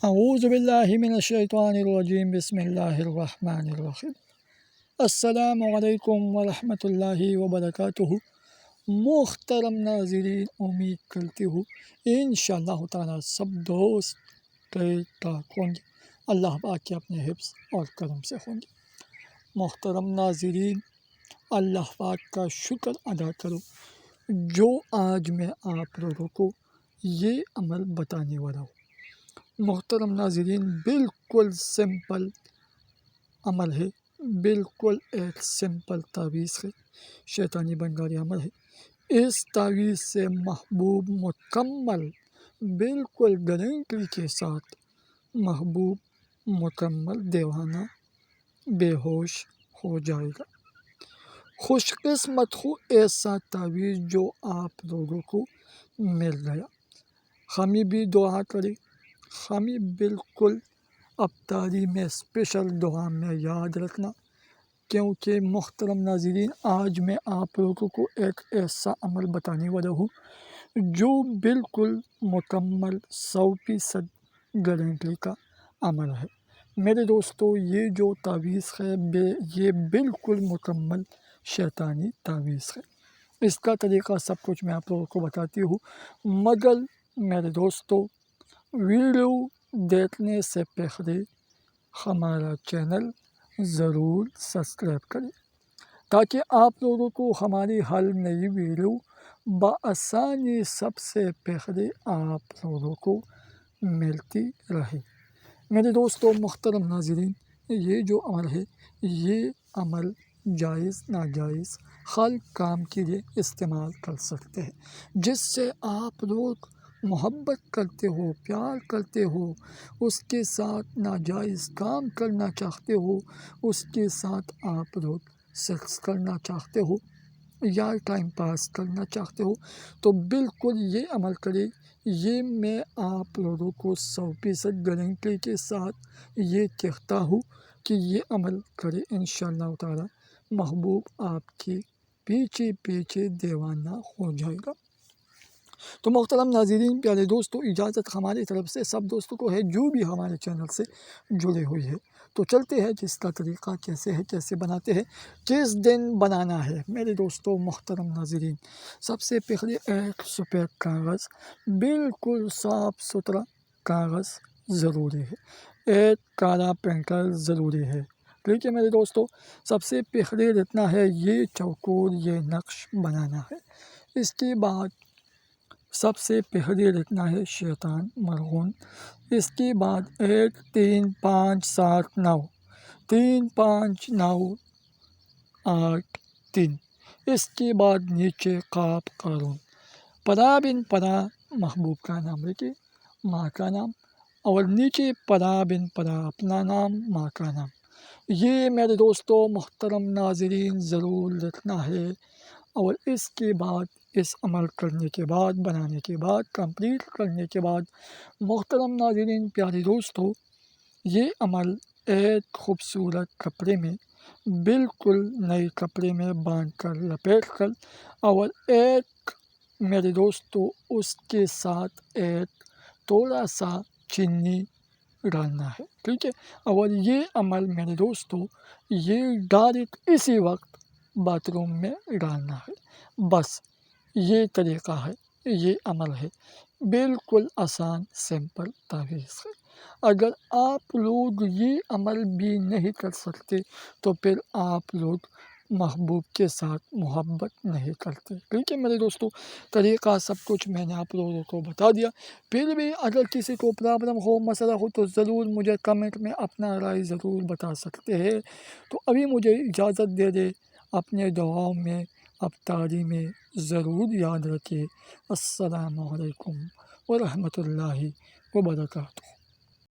اعوذ باللہ من الشیطان الرجیم، بسم اللہ الرحمن الرحیم۔ السلام علیکم ورحمۃ اللہ وبرکاتہ۔ محترم ناظرین، امید کرتی ہوں انشاءاللہ تعالیٰ سب دوست ٹھیک ٹھاک ہوں گے، اللہ پاک کے اپنے حفظ اور کرم سے ہوں گے۔ محترم ناظرین، اللہ پاک کا شکر ادا کرو جو آج میں آپ لوگوں کو یہ عمل بتانے والا ہوں۔ محترم ناظرین، بالکل سمپل عمل ہے، بالکل ایک سمپل تعویذ ہے، شیطانی بنگاری عمل ہے۔ اس تعویذ سے محبوب مکمل، بالکل گارنٹی کے ساتھ محبوب مکمل دیوانہ بے ہوش ہو جائے گا۔ خوش قسمت ہو ایسا تعویذ جو آپ لوگوں کو مل گیا۔ ہمیں بھی دعا کرے، ہمیں بالکل افطاری میں اسپیشل دعا میں یاد رکھنا، کیونکہ محترم ناظرین آج میں آپ لوگوں کو ایک ایسا عمل بتانے والا ہوں جو بالکل مکمل 100% گارنٹی کا عمل ہے۔ میرے دوستو، یہ جو تعویذ ہے یہ بالکل مکمل شیطانی تعویذ ہے۔ اس کا طریقہ سب کچھ میں آپ لوگوں کو بتاتی ہوں، مگر میرے دوستو ویڈیو دیکھنے سے پہلے ہمارا چینل ضرور سبسکرائب کریں تاکہ آپ لوگوں کو ہماری ہر نئی ویڈیو بآسانی سب سے پہلے آپ لوگوں کو ملتی رہے۔ میرے دوستو محترم ناظرین، یہ جو عمل ہے یہ عمل جائز ناجائز ہر کام کے لیے استعمال کر سکتے ہیں۔ جس سے آپ لوگ محبت کرتے ہو، پیار کرتے ہو، اس کے ساتھ ناجائز کام کرنا چاہتے ہو، اس کے ساتھ آپ لوگ سیکس کرنا چاہتے ہو یا ٹائم پاس کرنا چاہتے ہو تو بالکل یہ عمل کرے۔ یہ میں آپ لوگوں کو 100% گارنٹی کے ساتھ یہ کہتا ہوں کہ یہ عمل کرے، انشاءاللہ تعالی محبوب آپ کے پیچھے پیچھے دیوانہ ہو جائے گا۔ تو محترم ناظرین، پیارے دوستو، اجازت ہماری طرف سے سب دوستوں کو ہے جو بھی ہمارے چینل سے جڑے ہوئے ہیں۔ تو چلتے ہیں جس کا طریقہ کیسے ہے، کیسے بناتے ہیں، کس دن بنانا ہے۔ میرے دوستو محترم ناظرین، سب سے پہلے ایک سفید کاغذ، بالکل صاف ستھرا کاغذ ضروری ہے، ایک کالا پینٹر ضروری ہے۔ ٹھیک ہے میرے دوستو، سب سے پہلے رکھنا ہے یہ چوکور، یہ نقش بنانا ہے۔ اس کے بعد سب سے پہلے رکھنا ہے شیطان مرہون۔ اس کے بعد 1 3 5 7 9، 3 5 9 8 3۔ اس کے بعد نیچے قاف قارون، پرا بن پرا محبوب کا نام لکھیے، ماں کا نام، اور نیچے پرا بن پرا اپنا نام، ماں کا نام۔ یہ میرے دوستو محترم ناظرین ضرور لکھنا ہے۔ اور اس کے بعد اس عمل کرنے کے بعد، بنانے کے بعد، کمپلیٹ کرنے کے بعد محترم ناظرین، پیارے دوستو، یہ عمل ایک خوبصورت کپڑے میں، بالکل نئے کپڑے میں باندھ کر، لپیٹ کر، اور ایک میرے دوستو اس کے ساتھ ایک تھوڑا سا چینی ڈالنا ہے۔ ٹھیک ہے، اور یہ عمل میرے دوستو یہ ڈائریکٹ اسی وقت باتھ روم میں ڈالنا ہے۔ بس یہ طریقہ ہے، یہ عمل ہے، بالکل آسان سمپل تعویذ ہے۔ اگر آپ لوگ یہ عمل بھی نہیں کر سکتے تو پھر آپ لوگ محبوب کے ساتھ محبت نہیں کرتے۔ ٹھیک ہے میرے دوستو، طریقہ سب کچھ میں نے آپ لوگوں کو بتا دیا۔ پھر بھی اگر کسی کو پرابلم ہو، مسئلہ ہو تو ضرور مجھے کمنٹ میں اپنا رائے ضرور بتا سکتے ہیں۔ تو ابھی مجھے اجازت دے دے، اپنے دعاؤں میں، افطاری میں ضرور یاد رکھیے۔ السلام علیکم ورحمۃ اللہ وبرکاتہ۔